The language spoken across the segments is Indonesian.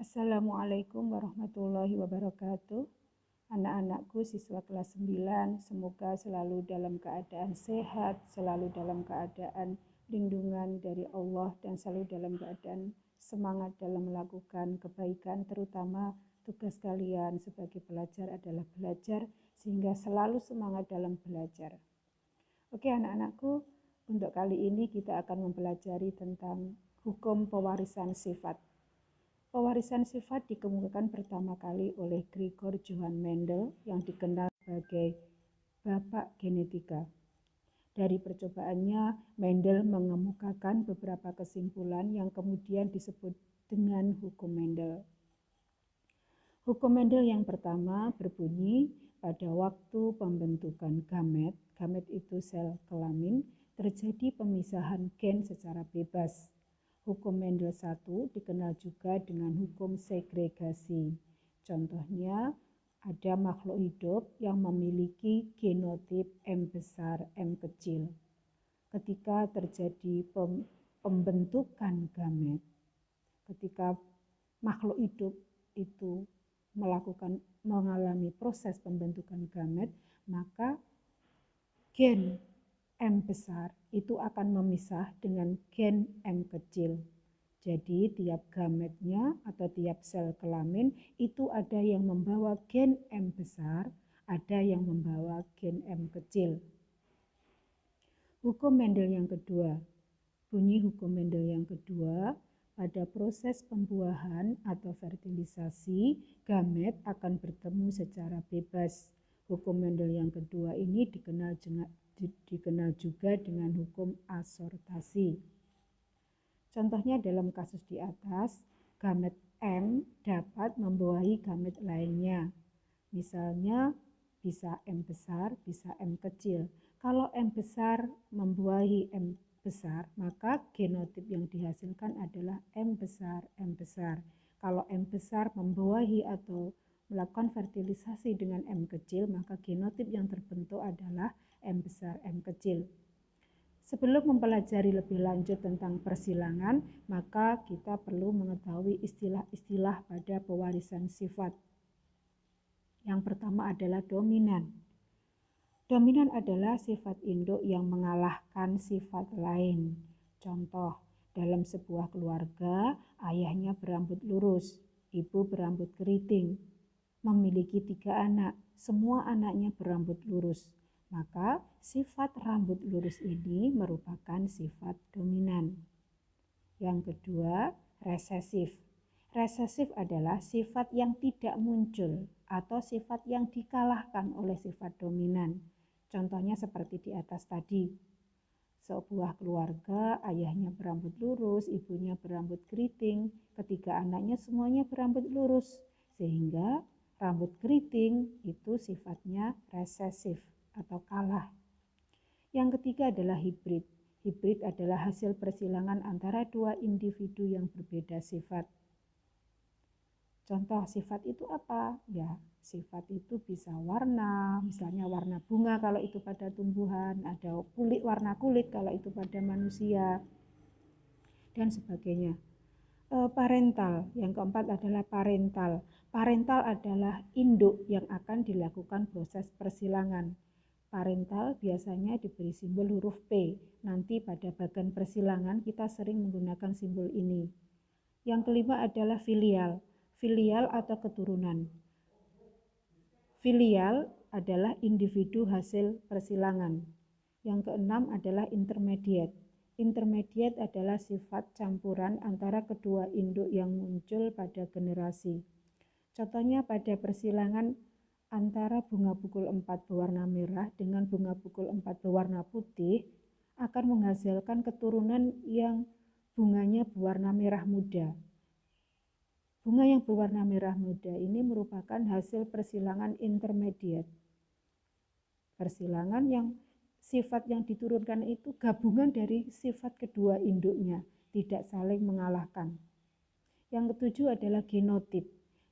Assalamualaikum warahmatullahi wabarakatuh. Anak-anakku siswa kelas 9, semoga selalu dalam keadaan sehat, selalu dalam keadaan lindungan dari Allah, dan selalu dalam keadaan semangat dalam melakukan kebaikan, terutama tugas kalian sebagai pelajar adalah belajar, sehingga selalu semangat dalam belajar. Oke anak-anakku, untuk kali ini kita akan mempelajari tentang hukum pewarisan sifat. Pewarisan sifat dikemukakan pertama kali oleh Gregor Johann Mendel yang dikenal sebagai Bapak Genetika. Dari percobaannya, Mendel mengemukakan beberapa kesimpulan yang kemudian disebut dengan hukum Mendel. Hukum Mendel yang pertama berbunyi, pada waktu pembentukan gamet, gamet itu sel kelamin, terjadi pemisahan gen secara bebas. Hukum Mendel 1 dikenal juga dengan hukum segregasi. Contohnya, ada makhluk hidup yang memiliki genotip M besar, M kecil. Ketika terjadi pembentukan gamet, ketika makhluk hidup itu mengalami proses pembentukan gamet, maka gen M besar itu akan memisah dengan gen M kecil. Jadi tiap gametnya atau tiap sel kelamin itu ada yang membawa gen M besar, ada yang membawa gen M kecil. Hukum Mendel yang kedua. Bunyi hukum Mendel yang kedua, pada proses pembuahan atau fertilisasi, gamet akan bertemu secara bebas. Hukum Mendel yang kedua ini dikenal juga dengan hukum asortasi. Contohnya dalam kasus di atas, gamet M dapat membuahi gamet lainnya. Misalnya bisa M besar, bisa M kecil. Kalau M besar membuahi M besar, maka genotip yang dihasilkan adalah M besar, M besar. Kalau M besar membuahi atau melakukan fertilisasi dengan M kecil, maka genotip yang terbentuk adalah M besar, M kecil. Sebelum mempelajari lebih lanjut tentang persilangan, maka kita perlu mengetahui istilah-istilah pada pewarisan sifat. Yang pertama adalah dominan. Dominan adalah sifat induk yang mengalahkan sifat lain. Contoh, dalam sebuah keluarga, ayahnya berambut lurus, ibu berambut keriting, memiliki 3 anak, semua anaknya berambut lurus. Maka sifat rambut lurus ini merupakan sifat dominan. Yang kedua, resesif. Resesif adalah sifat yang tidak muncul atau sifat yang dikalahkan oleh sifat dominan. Contohnya seperti di atas tadi. Sebuah keluarga, ayahnya berambut lurus, ibunya berambut keriting, ketiga anaknya semuanya berambut lurus. Sehingga rambut keriting itu sifatnya resesif atau kalah. Yang ketiga adalah hibrid. Hibrid adalah hasil persilangan antara 2 individu yang berbeda sifat. Contoh sifat itu apa? Ya, sifat itu bisa warna, misalnya warna bunga kalau itu pada tumbuhan, ada warna kulit kalau itu pada manusia, dan sebagainya. Parental, yang keempat adalah parental. Parental adalah induk yang akan dilakukan proses persilangan. Parental biasanya diberi simbol huruf P. Nanti pada bagian persilangan kita sering menggunakan simbol ini. Yang kelima adalah filial. Filial atau keturunan. Filial adalah individu hasil persilangan. Yang keenam adalah intermediate. Intermediate adalah sifat campuran antara kedua induk yang muncul pada generasi. Contohnya pada persilangan antara bunga pukul 4 berwarna merah dengan bunga pukul 4 berwarna putih akan menghasilkan keturunan yang bunganya berwarna merah muda. Bunga yang berwarna merah muda ini merupakan hasil persilangan intermediate. Persilangan yang sifat yang diturunkan itu gabungan dari sifat kedua induknya, tidak saling mengalahkan. Yang ketujuh adalah genotip.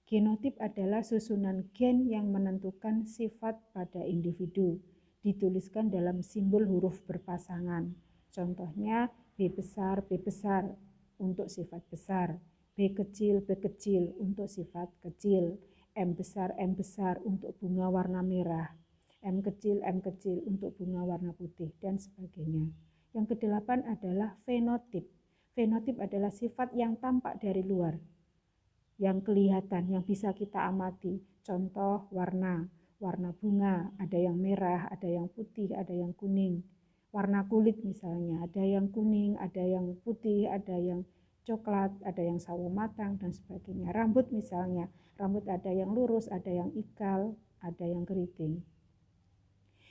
Genotip adalah susunan gen yang menentukan sifat pada individu. Dituliskan dalam simbol huruf berpasangan. Contohnya B besar untuk sifat besar, B kecil untuk sifat kecil, M besar untuk bunga warna merah, M kecil untuk bunga warna putih, dan sebagainya. Yang kedelapan adalah fenotip. Fenotip adalah sifat yang tampak dari luar, yang kelihatan, yang bisa kita amati. Contoh warna bunga, ada yang merah, ada yang putih, ada yang kuning. Warna kulit misalnya, ada yang kuning, ada yang putih, ada yang coklat, ada yang sawo matang, dan sebagainya. Rambut misalnya, rambut ada yang lurus, ada yang ikal, ada yang keriting.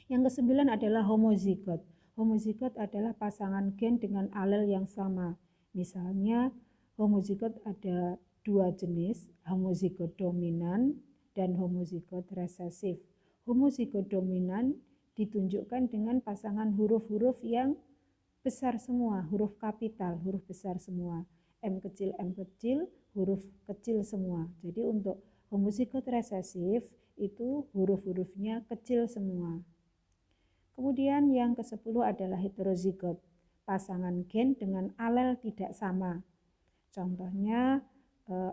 Yang kesembilan adalah homozigot. Homozigot adalah pasangan gen dengan alel yang sama. Misalnya, homozigot ada dua jenis, homozigot dominan dan homozigot resesif. Homozigot dominan ditunjukkan dengan pasangan huruf-huruf yang besar semua, huruf kapital, huruf besar semua. M kecil, huruf kecil semua. Jadi untuk homozigot resesif itu huruf-hurufnya kecil semua. Kemudian yang ke-10 adalah heterozigot, pasangan gen dengan alel tidak sama. Contohnya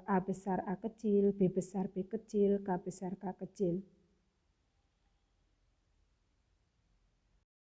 A besar A kecil, B besar B kecil, K besar K kecil.